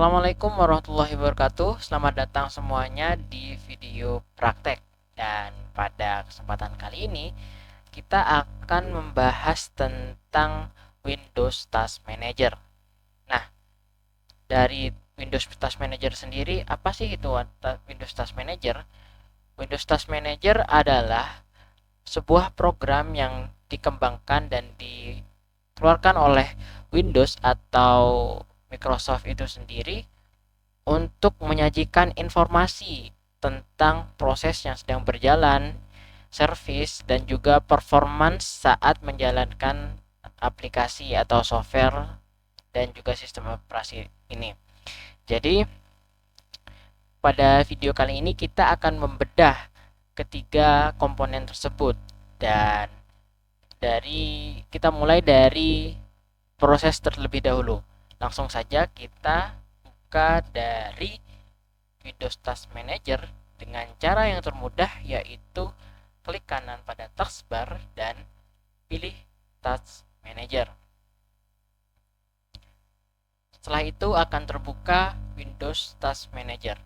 Assalamualaikum warahmatullahi wabarakatuh. Selamat datang semuanya di video praktek. Dan pada kesempatan kali ini, kita akan membahas tentang Windows Task Manager. Nah, dari Windows Task Manager sendiri, apa sih itu Windows Task Manager? Windows Task Manager adalah sebuah program yang dikembangkan dan dikeluarkan oleh Windows atau Microsoft itu sendiri untuk menyajikan informasi tentang proses yang sedang berjalan, service, dan juga performance saat menjalankan aplikasi atau software dan juga sistem operasi ini. Jadi, pada video kali ini kita akan membedah ketiga komponen tersebut dan kita mulai dari proses terlebih dahulu. Langsung saja kita buka dari Windows Task Manager dengan cara yang termudah, yaitu klik kanan pada taskbar dan pilih Task Manager. Setelah itu akan terbuka Windows Task Manager.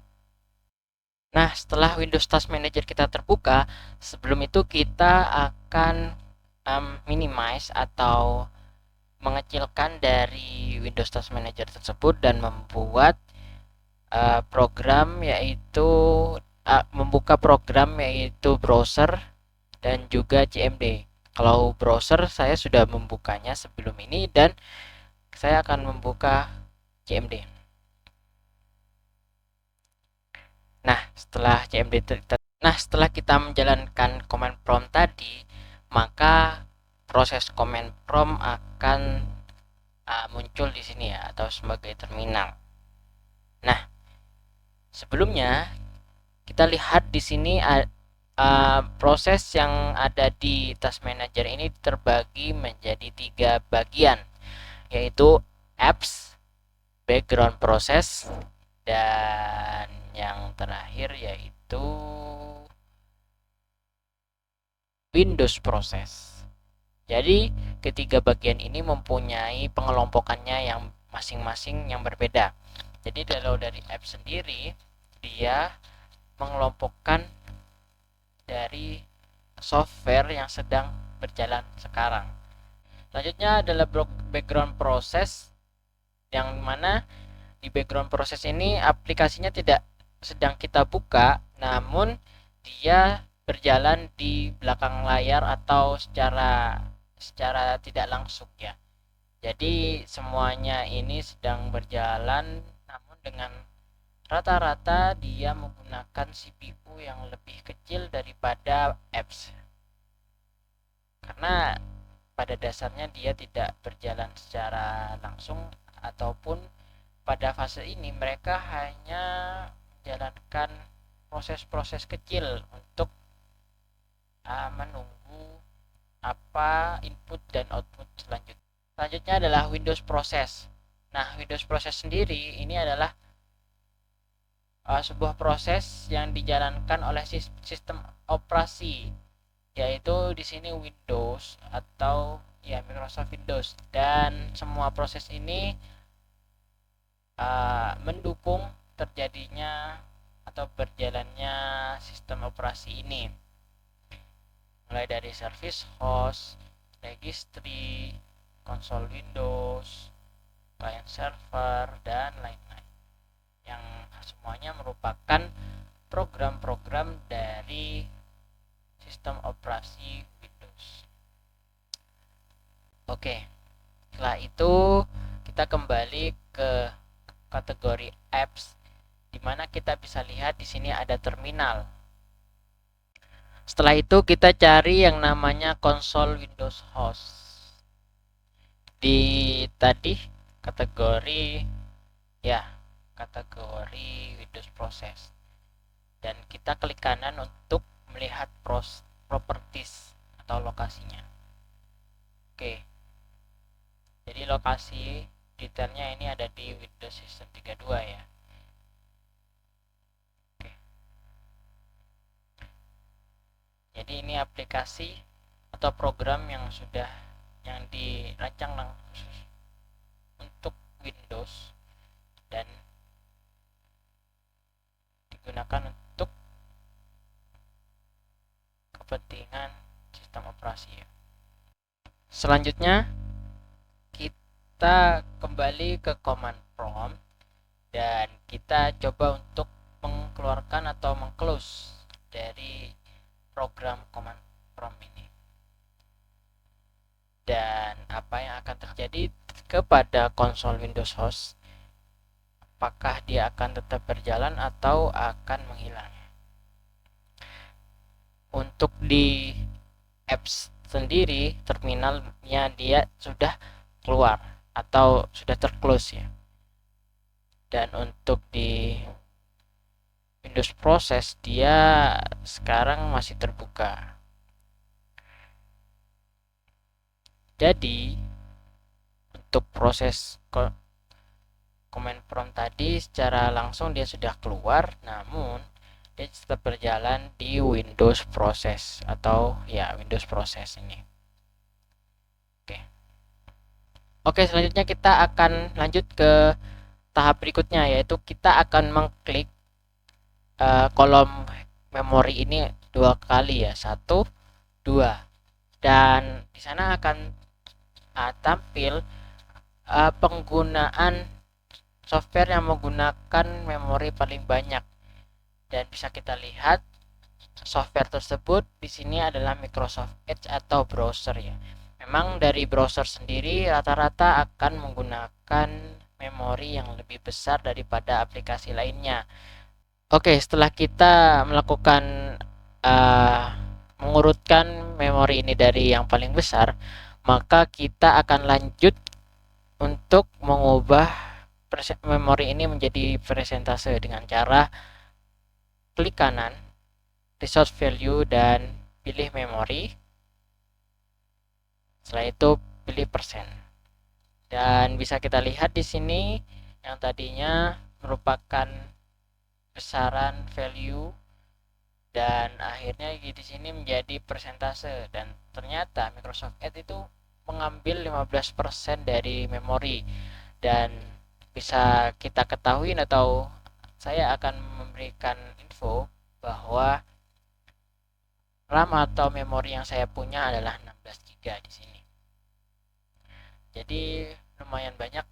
Nah, setelah Windows Task Manager kita terbuka, sebelum itu kita akan minimize atau mengecilkan dari Windows Task Manager tersebut dan membuat program yaitu membuka program yaitu browser dan juga CMD. Kalau browser saya sudah membukanya sebelum ini dan saya akan membuka CMD. Nah, setelah kita menjalankan command prompt tadi, maka proses command prompt akan muncul di sini ya atau sebagai terminal. Nah, sebelumnya kita lihat di sini proses yang ada di Task Manager ini terbagi menjadi 3 bagian, yaitu apps, background process, dan yang terakhir yaitu Windows process. Jadi ketiga bagian ini mempunyai pengelompokannya yang masing-masing yang berbeda. Jadi kalau dari apps sendiri, dia mengelompokkan dari software yang sedang berjalan sekarang. Selanjutnya adalah background process, yang mana di background process ini aplikasinya tidak sedang kita buka, namun dia berjalan di belakang layar atau secara tidak langsung ya. Jadi semuanya ini sedang berjalan, namun dengan rata-rata dia menggunakan CPU yang lebih kecil daripada apps. Karena pada dasarnya dia tidak berjalan secara langsung, ataupun pada fase ini mereka hanya menjalankan proses-proses kecil untuk menunggu apa input dan output selanjutnya. Selanjutnya adalah Windows Process. Nah, Windows Process sendiri ini adalah sebuah proses yang dijalankan oleh sistem operasi, yaitu di sini Windows atau ya Microsoft Windows, dan semua proses ini mendukung terjadinya atau berjalannya sistem operasi ini, mulai dari service host, registry, konsol Windows, client server, dan lain-lain, yang semuanya merupakan program-program dari sistem operasi Windows. Oke, setelah itu kita kembali ke kategori apps, di mana kita bisa lihat di sini ada terminal. Setelah itu kita cari yang namanya konsol Windows host. Di tadi kategori ya, kategori Windows process. Dan kita klik kanan untuk melihat properties atau lokasinya. Oke. Jadi lokasi detailnya ini ada di Windows System 32 ya. Oke. Jadi ini aplikasi atau program yang dirancang khusus untuk Windows dan dengan sistem operasi ya. Selanjutnya kita kembali ke command prompt dan kita coba untuk mengeluarkan atau mengclose dari program command prompt ini. Dan apa yang akan terjadi kepada konsol Windows Host? Apakah dia akan tetap berjalan atau akan menghilang? Untuk di apps sendiri, terminalnya dia sudah keluar atau sudah terclose ya. Dan untuk di Windows Process dia sekarang masih terbuka. Jadi untuk proses command prompt tadi secara langsung dia sudah keluar, namun dia tetap berjalan di Windows Process atau ya Windows Process ini. Oke, selanjutnya kita akan lanjut ke tahap berikutnya, yaitu kita akan mengklik kolom memori ini 2 kali ya, 1, 2, dan di sana akan tampil penggunaan software yang menggunakan memori paling banyak, dan bisa kita lihat software tersebut di sini adalah Microsoft Edge atau browser ya. Memang dari browser sendiri rata-rata akan menggunakan memori yang lebih besar daripada aplikasi lainnya. Oke, setelah kita melakukan mengurutkan memori ini dari yang paling besar, maka kita akan lanjut untuk mengubah memori ini menjadi persentase dengan cara klik kanan, resource value, dan pilih memori. Setelah itu pilih persen. Dan bisa kita lihat di sini yang tadinya merupakan besaran value dan akhirnya di sini menjadi persentase, dan ternyata Microsoft Edge itu mengambil 15% dari memori. Dan bisa kita ketahui atau saya akan memberikan info bahwa RAM atau memori yang saya punya adalah 16 GB di sini. Jadi lumayan banyak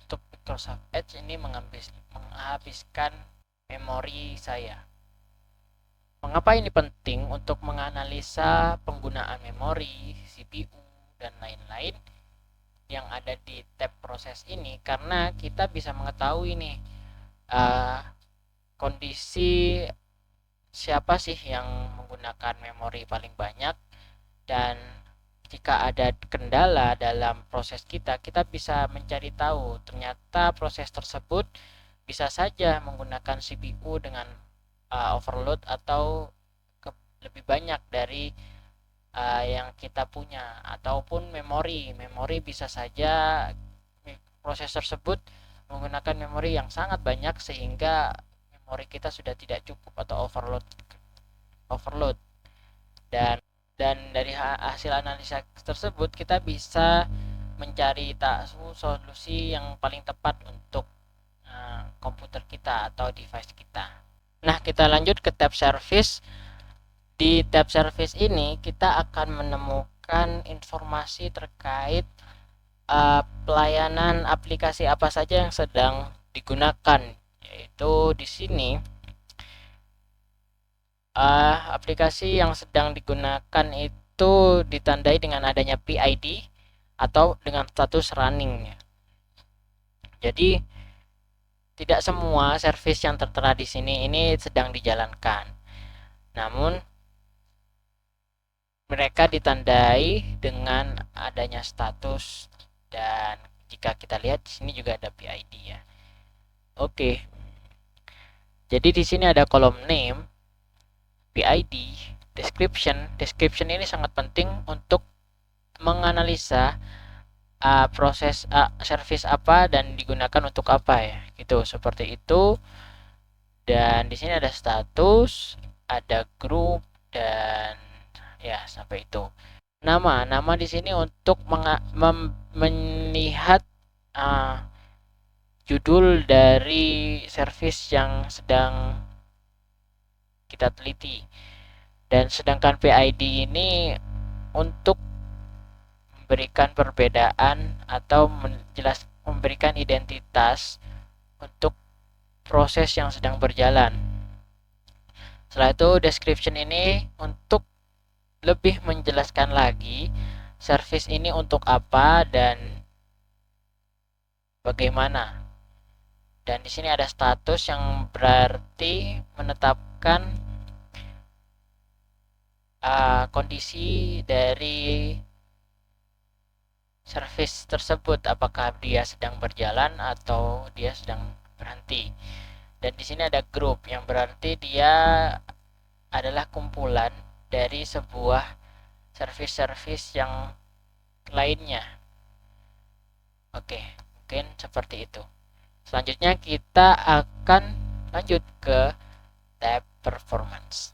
untuk Microsoft Edge ini menghabiskan memori saya. Mengapa ini penting? Untuk menganalisa penggunaan memori, CPU, dan lain-lain yang ada di tab proses ini, karena kita bisa mengetahui nih kondisi siapa sih yang menggunakan memori paling banyak, dan jika ada kendala dalam proses kita bisa mencari tahu ternyata proses tersebut bisa saja menggunakan CPU dengan overload atau lebih banyak dari yang kita punya, ataupun memori bisa saja proses tersebut menggunakan memori yang sangat banyak sehingga memori kita sudah tidak cukup atau overload. Dan dari hasil analisa tersebut kita bisa mencari solusi yang paling tepat untuk komputer kita atau device kita. Nah, kita lanjut ke tab service. Di tab service ini kita akan menemukan informasi terkait pelayanan aplikasi apa saja yang sedang digunakan, yaitu di sini aplikasi yang sedang digunakan itu ditandai dengan adanya PID atau dengan status running. Jadi tidak semua service yang tertera di sini ini sedang dijalankan, namun mereka ditandai dengan adanya status, dan jika kita lihat di sini juga ada PID ya. Oke. Jadi di sini ada kolom name, PID, description. Description ini sangat penting untuk menganalisa proses service apa dan digunakan untuk apa ya, gitu, seperti itu. Dan di sini ada status, ada grup, dan ya sampai itu. Nama di sini untuk melihat judul dari service yang sedang kita teliti. Dan sedangkan PID ini untuk memberikan perbedaan atau memberikan identitas untuk proses yang sedang berjalan. Setelah itu description ini untuk lebih menjelaskan lagi service ini untuk apa dan bagaimana. Dan di sini ada status yang berarti menetapkan kondisi dari service tersebut, apakah dia sedang berjalan atau dia sedang berhenti. Dan di sini ada group yang berarti dia adalah kumpulan dari sebuah service-service yang lainnya. Oke, mungkin seperti itu. Selanjutnya kita akan lanjut ke tab performance.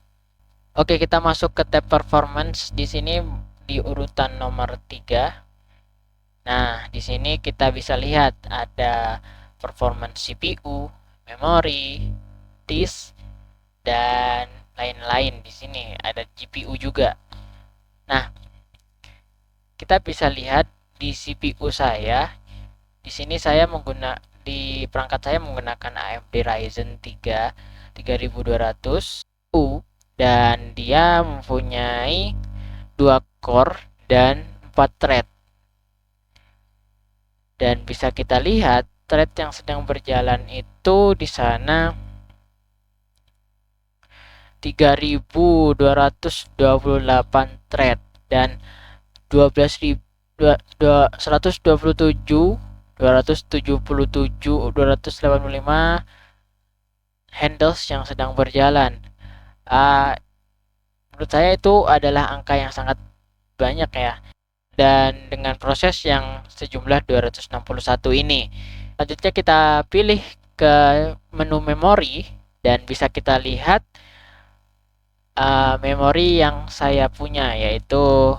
Oke, kita masuk ke tab performance. Di sini di urutan nomor 3. Nah, di sini kita bisa lihat ada performance CPU, memori, disk, dan lain-lain. Di sini ada GPU juga. Nah, kita bisa lihat di CPU saya. Di sini saya di perangkat saya menggunakan AMD Ryzen 3 3200U dan dia mempunyai 2 core dan 4 thread. Dan bisa kita lihat thread yang sedang berjalan itu di sana 3228 thread dan 127, 277, 285 handles yang sedang berjalan. Menurut saya itu adalah angka yang sangat banyak ya. Dan dengan proses yang sejumlah 261 ini. Selanjutnya kita pilih ke menu memori dan bisa kita lihat memori yang saya punya, yaitu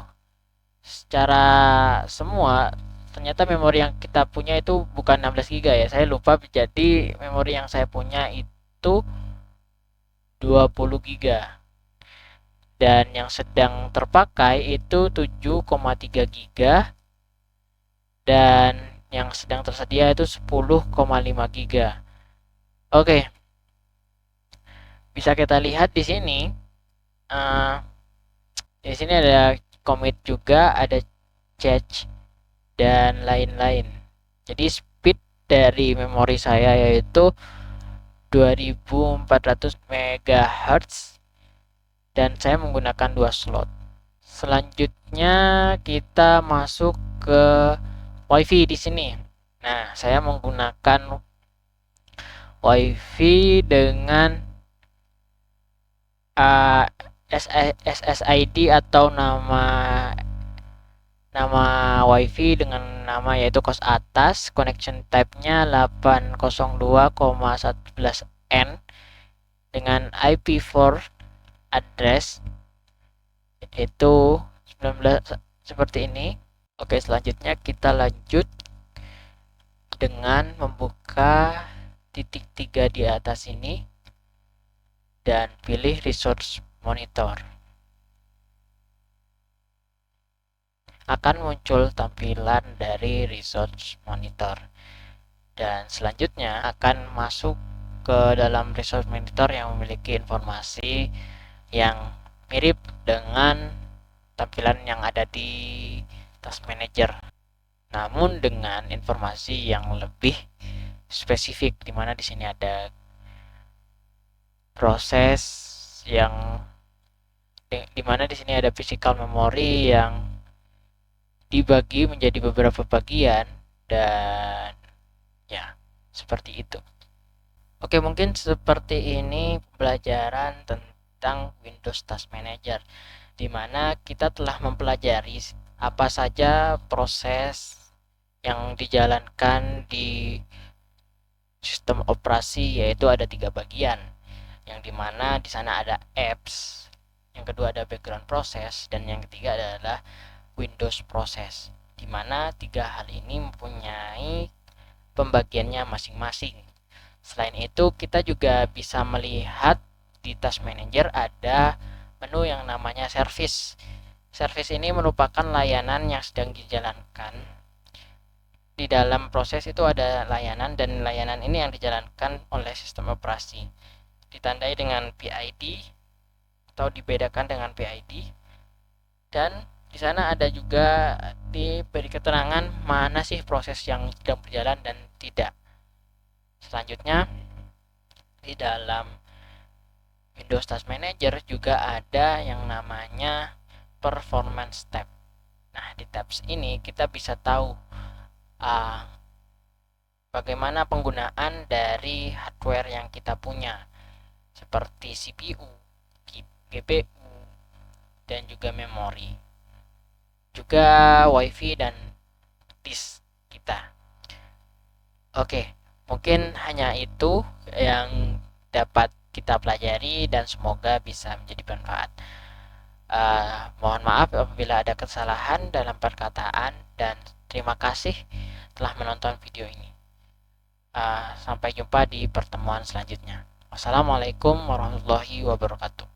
secara semua ternyata memori yang kita punya itu bukan 16 GB ya. Saya lupa, jadi memori yang saya punya itu 20 GB. Dan yang sedang terpakai itu 7,3 GB dan yang sedang tersedia itu 10,5 GB. Oke. Bisa kita lihat di sini. Di sini ada commit juga, ada cache dan lain-lain. Jadi speed dari memori saya yaitu 2400 MHz dan saya menggunakan 2 slot. Selanjutnya kita masuk ke WiFi di sini. Nah, saya menggunakan WiFi dengan SSID atau nama WiFi dengan nama yaitu kos atas, connection type-nya 802,11n dengan IP4 address itu 19 seperti ini. Oke, selanjutnya kita lanjut dengan membuka titik 3 di atas ini dan pilih resource monitor. Akan muncul tampilan dari resource monitor. Dan selanjutnya akan masuk ke dalam resource monitor yang memiliki informasi yang mirip dengan tampilan yang ada di task manager, namun dengan informasi yang lebih spesifik, di mana di sini ada proses yang di mana di sini ada physical memory yang dibagi menjadi beberapa bagian dan ya seperti itu. Oke, mungkin seperti ini pembelajaran tentang Windows Task Manager, di mana kita telah mempelajari apa saja proses yang dijalankan di sistem operasi, yaitu ada 3 bagian, yang dimana di sana ada apps, yang kedua ada background process, dan yang ketiga adalah Windows process, di mana 3 hal ini mempunyai pembagiannya masing-masing. Selain itu, kita juga bisa melihat di Task Manager ada menu yang namanya service. Service ini merupakan layanan yang sedang dijalankan. Di dalam proses itu ada layanan, dan layanan ini yang dijalankan oleh sistem operasi. Ditandai dengan PID atau dibedakan dengan PID. Dan di sana ada juga diberi keterangan mana sih proses yang sedang berjalan dan tidak. Selanjutnya, di dalam Windows Task Manager juga ada yang namanya Performance Tab. Nah, di tabs ini kita bisa tahu uh, bagaimana penggunaan dari hardware yang kita punya, seperti CPU, GPU, dan juga memori, juga WiFi dan disk kita. Oke, mungkin hanya itu yang dapat kita pelajari dan semoga bisa menjadi bermanfaat. Mohon maaf apabila ada kesalahan dalam perkataan, dan terima kasih telah menonton video ini. Sampai jumpa di pertemuan selanjutnya. Wassalamualaikum warahmatullahi wabarakatuh.